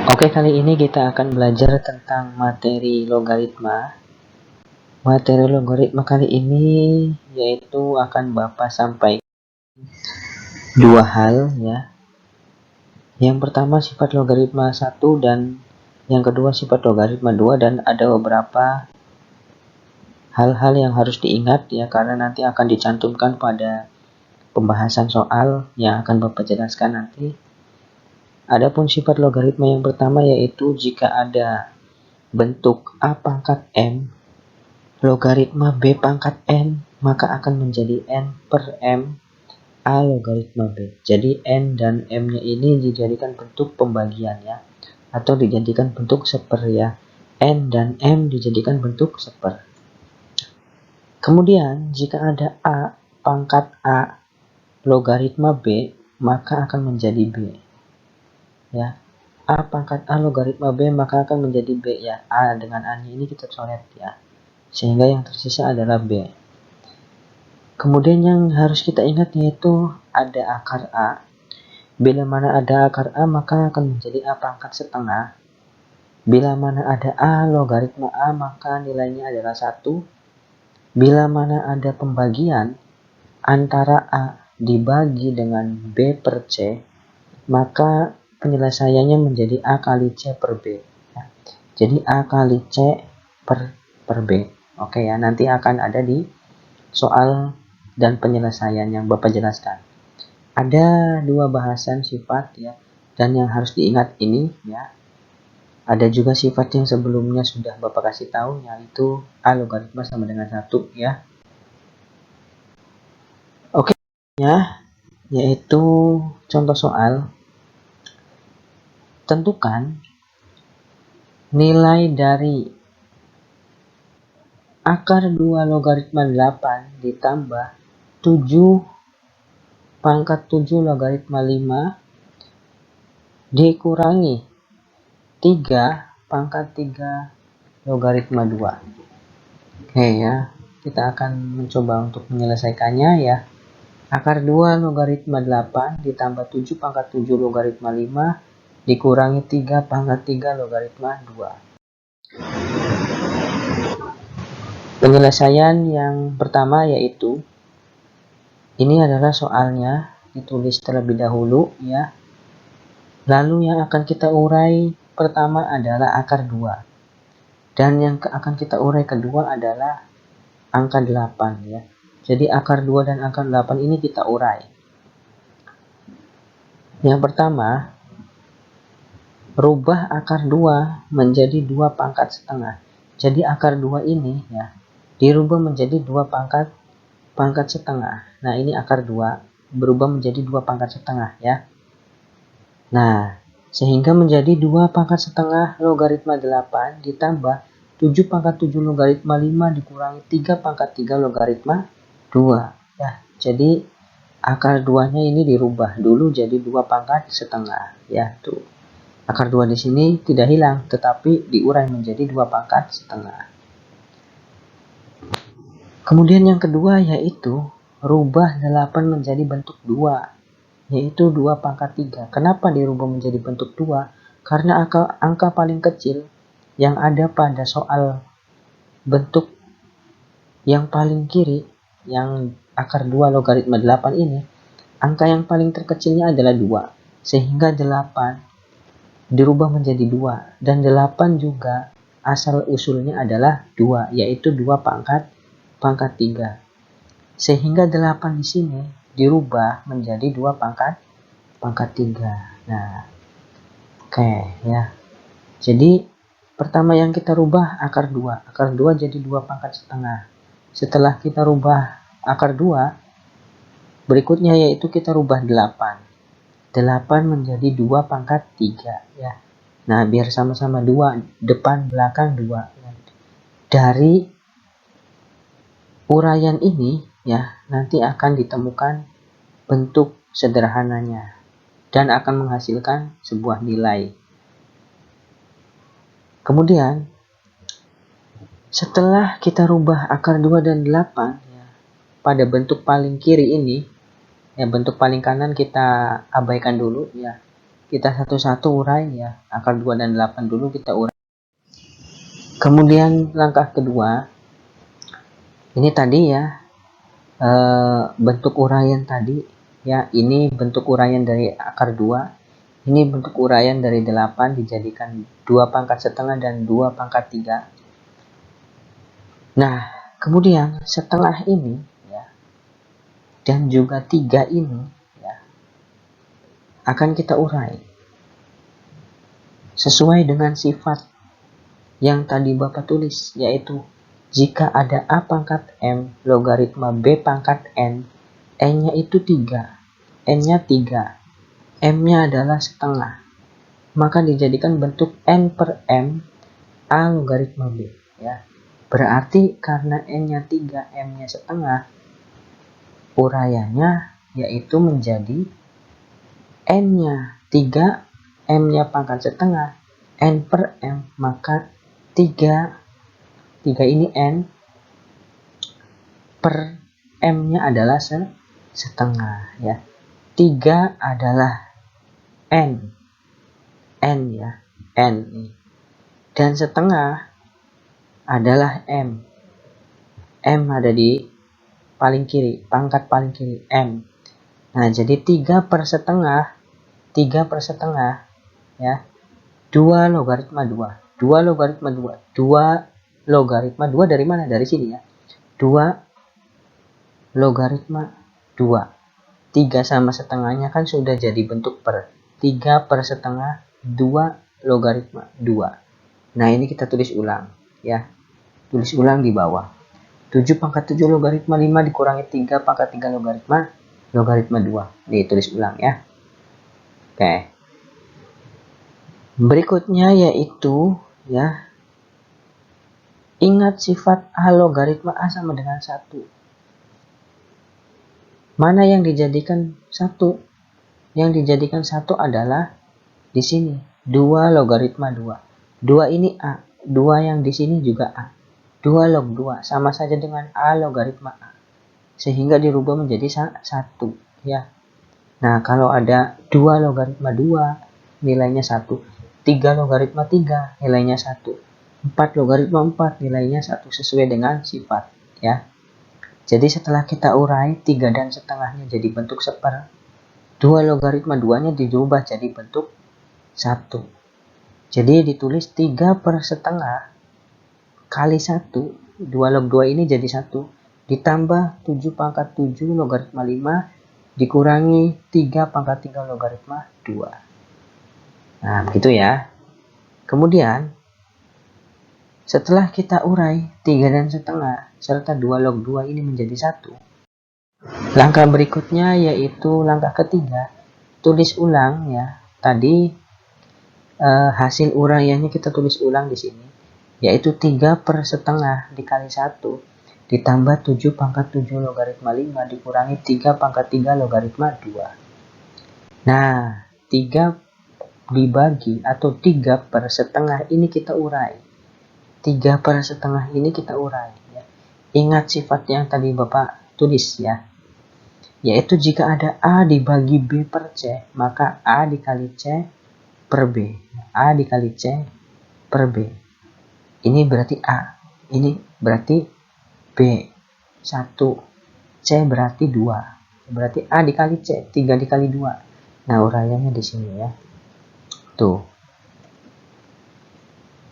Oke, kali ini kita akan belajar tentang materi logaritma. Materi logaritma kali ini yaitu akan Bapak sampaikan dua hal ya. Yang pertama sifat logaritma 1 dan yang kedua sifat logaritma 2, dan ada beberapa hal-hal yang harus diingat ya, karena nanti akan dicantumkan pada pembahasan soal yang akan Bapak jelaskan nanti. Adapun sifat logaritma yang pertama yaitu jika ada bentuk A pangkat M logaritma B pangkat N, maka akan menjadi N per M A logaritma B. Jadi N dan M-nya ini dijadikan bentuk pembagian ya, atau dijadikan bentuk seper ya. N dan M dijadikan bentuk seper. Kemudian jika ada A pangkat A logaritma B, maka akan menjadi B ya. A pangkat A logaritma B maka akan menjadi B ya. A dengan A-nya ini kita coret ya, sehingga yang tersisa adalah B. Kemudian yang harus kita ingat yaitu ada akar A. Bila mana ada akar A, maka akan menjadi A pangkat setengah. Bila mana ada A logaritma A, maka nilainya adalah 1. Bila mana ada pembagian antara A dibagi dengan B per C, maka penyelesaiannya menjadi A kali C per B. Jadi A kali C per B. Oke ya, nanti akan ada di soal dan penyelesaian yang Bapak jelaskan. Ada dua bahasan sifat ya, dan yang harus diingat ini ya. Ada juga sifat yang sebelumnya sudah Bapak kasih tahu, yaitu A logaritma sama dengan 1 ya. Oke ya, yaitu contoh soal. Tentukan nilai dari akar 2 logaritma 8 ditambah 7 pangkat 7 logaritma 5 dikurangi 3 pangkat 3 logaritma 2. Oke ya, kita akan mencoba untuk menyelesaikannya ya. Akar 2 logaritma 8 ditambah 7 pangkat 7 logaritma 5 dikurangi 3 pangkat 3 logaritma 2. Penyelesaian yang pertama yaitu, ini adalah soalnya, ditulis terlebih dahulu ya. Lalu yang akan kita urai pertama adalah akar 2. Dan yang akan kita urai kedua adalah angka 8 ya. Jadi akar 2 dan angka 8 ini kita urai. Yang pertama, rubah akar 2 menjadi 2 pangkat setengah. Jadi akar 2 ini ya dirubah menjadi 2 pangkat setengah. Nah, ini akar 2 berubah menjadi 2 pangkat setengah ya. Nah, sehingga menjadi 2 pangkat setengah logaritma 8 ditambah 7 pangkat 7 logaritma 5 dikurangi 3 pangkat 3 logaritma 2 ya. Jadi akar 2-nya ini dirubah dulu jadi 2 pangkat setengah ya. Tuh. Akar 2 di sini tidak hilang, tetapi diurai menjadi 2 pangkat setengah. Kemudian yang kedua yaitu rubah 8 menjadi bentuk 2, yaitu 2 pangkat 3. Kenapa dirubah menjadi bentuk 2? Karena angka paling kecil yang ada pada soal bentuk yang paling kiri, yang akar 2 logaritma 8 ini, angka yang paling terkecilnya adalah 2. Sehingga 8 dirubah menjadi 2. Dan 8 juga asal usulnya adalah 2, yaitu 2 pangkat 3. Sehingga 8 di sini dirubah menjadi 2 pangkat 3. Nah, oke ya. Jadi pertama yang kita rubah akar 2. Akar 2 jadi 2 pangkat setengah. Setelah kita rubah akar 2, berikutnya yaitu kita rubah 8. 8 menjadi 2 pangkat 3 ya. Nah, biar sama-sama 2, depan belakang 2. Dari uraian ini ya, nanti akan ditemukan bentuk sederhananya dan akan menghasilkan sebuah nilai. Kemudian setelah kita rubah akar 2 dan 8 ya, pada bentuk paling kiri ini ya, bentuk paling kanan kita abaikan dulu ya. kita satu-satu urai ya. Akar 2 dan 8 dulu kita urai. Kemudian langkah kedua, ini tadi ya, bentuk uraian tadi ya, ini bentuk uraian dari akar 2, ini bentuk uraian dari 8 dijadikan 2 pangkat setengah dan 2 pangkat 3. Nah, kemudian setengah ini ya, dan juga 3 ini ya, akan kita urai sesuai dengan sifat yang tadi Bapak tulis, yaitu jika ada A pangkat M logaritma B pangkat N, N-nya itu 3, N-nya 3, M-nya adalah setengah, maka dijadikan bentuk N per M A logaritma B ya. Berarti karena N-nya 3, M-nya setengah, uraiannya yaitu menjadi N-nya 3, M-nya pangkat setengah, N per M, maka 3 ini N per M-nya adalah setengah ya. 3 adalah N ya, N nih. Dan setengah adalah M ada di paling kiri, pangkat paling kiri, M. Nah, jadi 3 per setengah ya, 2 logaritma 2 logaritma 2 dari mana? Dari sini ya, 2 logaritma 2, 3 sama setengahnya kan sudah jadi bentuk per, 3 per setengah 2 logaritma 2. Nah, ini kita tulis ulang ya, tulis ulang di bawah. 7 pangkat 7 logaritma 5 dikurangi 3 pangkat 3 logaritma 2. Nih, tulis ulang ya. Oke. Berikutnya yaitu ya, ingat sifat A logaritma A sama dengan 1. Mana yang dijadikan 1? Yang dijadikan 1 adalah di sini 2 logaritma 2. 2 ini A, 2 yang di sini juga A. 2 log 2 sama saja dengan A logaritma A, sehingga dirubah menjadi 1 ya. Nah, kalau ada 2 logaritma 2 nilainya 1, 3 logaritma 3 nilainya 1, 4 logaritma 4 nilainya 1, sesuai dengan sifat ya. Jadi setelah kita urai 3 dan setengahnya jadi bentuk seper, 2 logaritma 2 nya dirubah jadi bentuk 1. Jadi ditulis 3 per setengah kali 1, 2 log 2 ini jadi 1, ditambah 7 pangkat 7 logaritma 5 dikurangi 3 pangkat 3 logaritma 2. Nah, begitu ya. Kemudian setelah kita urai 3 dan setengah serta 2 log 2 ini menjadi 1, langkah berikutnya yaitu langkah ketiga, tulis ulang ya. Tadi hasil uraiannya kita tulis ulang di sini, yaitu 3 per setengah dikali 1 ditambah 7 pangkat 7 logaritma 5 dikurangi 3 pangkat 3 logaritma 2. Nah, 3 dibagi atau 3 per setengah ini kita urai. 3 per setengah ini kita urai ya. Ingat sifat yang tadi Bapak tulis ya, yaitu jika ada A dibagi B per C, maka A dikali C per B. A dikali C per B. Ini berarti A, ini berarti B 1, C berarti 2. Berarti A dikali C, 3 dikali 2. Nah, uraiannya di sini ya. Tuh.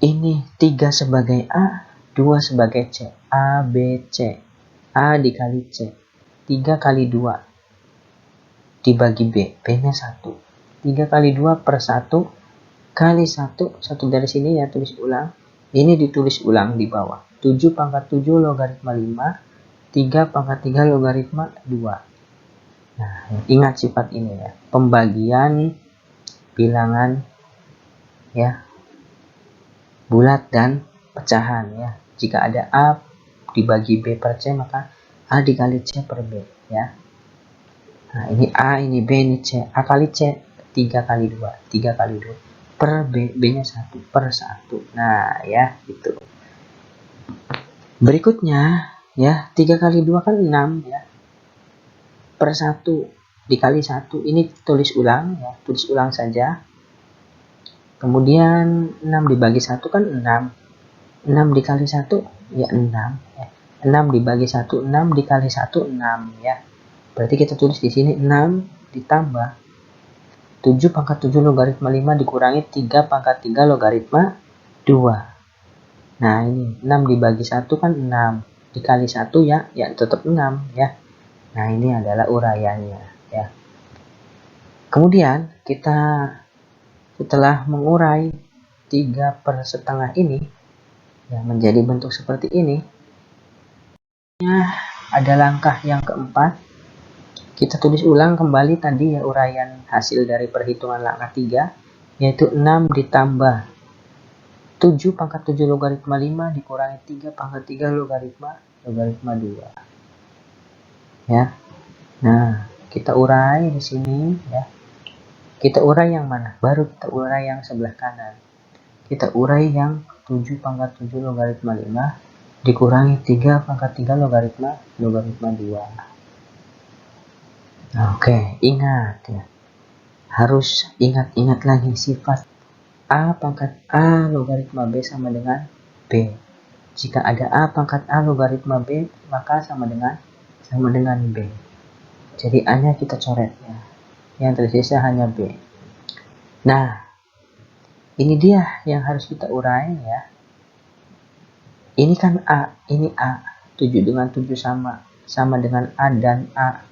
Ini 3 sebagai A, 2 sebagai C. A, B, C. A dikali C. 3 kali 2 dibagi B. B-nya 1. 3 kali 2 per 1 kali 1. 1 dari sini ya, tulis ulang. Ini ditulis ulang di bawah. 7 pangkat 7 logaritma 5. 3 pangkat 3 logaritma 2. Nah, ingat sifat ini ya. Pembagian bilangan ya, bulat dan pecahan ya. Jika ada A dibagi B per C, maka A dikali C per B ya. Nah, ini A, ini B, ini C. A kali C 3 kali 2, 3 kali 2 per B, B-nya 1 per 1. Nah, ya, gitu. Berikutnya ya, 3 kali 2 kan 6 ya. Per 1 dikali 1, ini tulis ulang ya, tulis ulang saja. Kemudian 6 dibagi 1 kan 6. 6 dikali 1 ya 6 ya. 6 dibagi 1 6 dikali 1 6 ya. Berarti kita tulis di sini 6 ditambah 7 pangkat 7 logaritma 5 dikurangi 3 pangkat 3 logaritma 2. Nah, ini 6 dibagi 1 kan 6 dikali 1 ya tetap 6 ya. Nah, ini adalah uraiannya ya. Kemudian kita setelah mengurai 3/setengah ini yang menjadi bentuk seperti ini, ada langkah yang keempat. Kita tulis ulang kembali tadi ya uraian hasil dari perhitungan langkah 3, yaitu 6 ditambah 7 pangkat 7 logaritma 5 dikurangi 3 pangkat 3 logaritma 2 ya. Nah, kita urai di sini ya. Kita urai yang mana? Baru kita urai yang sebelah kanan. Kita urai yang 7 pangkat 7 logaritma 5 dikurangi 3 pangkat 3 logaritma 2. Oke, ingat ya. Harus ingat-ingat lagi sifat A pangkat A logaritma B sama dengan B. Jika ada A pangkat A logaritma B, maka sama dengan B. Jadi A-nya kita coret ya. Yang tersisa hanya B. Nah, ini dia yang harus kita urai ya. Ini kan A, ini A. 7 dengan 7 sama dengan A dan A.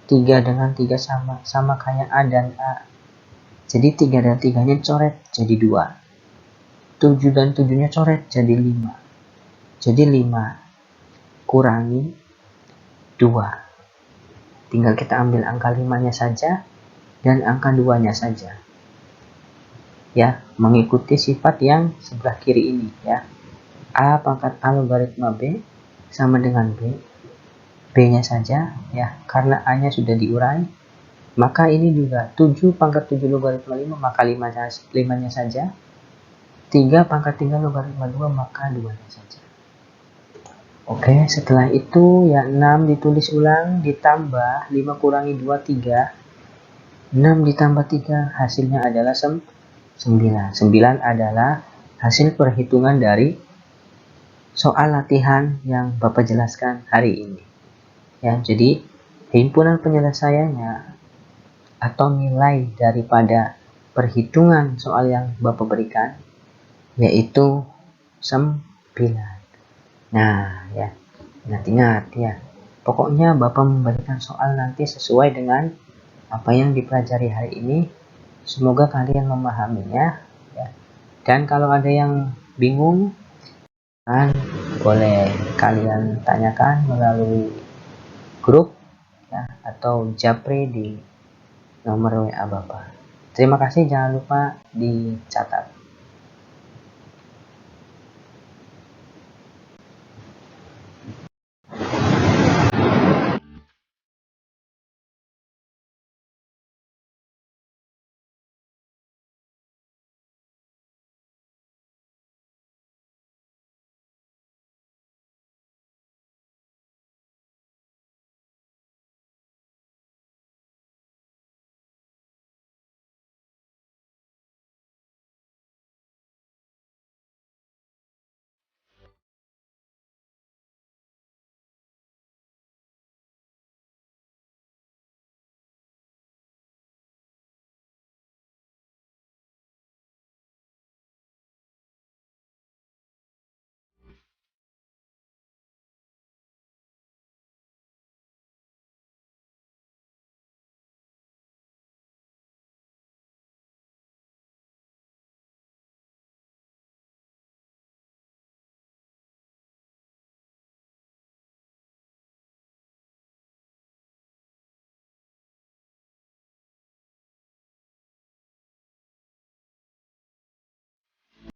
3 dengan 3 sama kayak A dan A. Jadi 3 dan 3-nya coret jadi 2. 7 dan 7-nya coret jadi 5. Jadi 5 kurangi 2. Tinggal kita ambil angka 5-nya saja dan angka 2-nya saja. Ya, mengikuti sifat yang sebelah kiri ini ya. A pangkat A logaritma B sama dengan B. B-nya saja ya, karena A-nya sudah diurai. Maka ini juga 7 pangkat 7 logaritma 5 maka 5-nya saja. 3 pangkat 3 logaritma 2 maka 2-nya saja. Oke, setelah itu ya 6 ditulis ulang ditambah 5 kurangi 2 3. 6 ditambah 3 hasilnya adalah 9. 9 adalah hasil perhitungan dari soal latihan yang Bapak jelaskan hari ini. Ya, jadi himpunan penyelesaiannya atau nilai daripada perhitungan soal yang Bapak berikan yaitu 9. Nah, ya. Ingat-ingat ya. Pokoknya Bapak memberikan soal nanti sesuai dengan apa yang dipelajari hari ini. Semoga kalian memahaminya ya. Dan kalau ada yang bingung, boleh kalian tanyakan melalui grup ya, atau japri di nomor WA Bapak. Terima kasih, jangan lupa dicatat.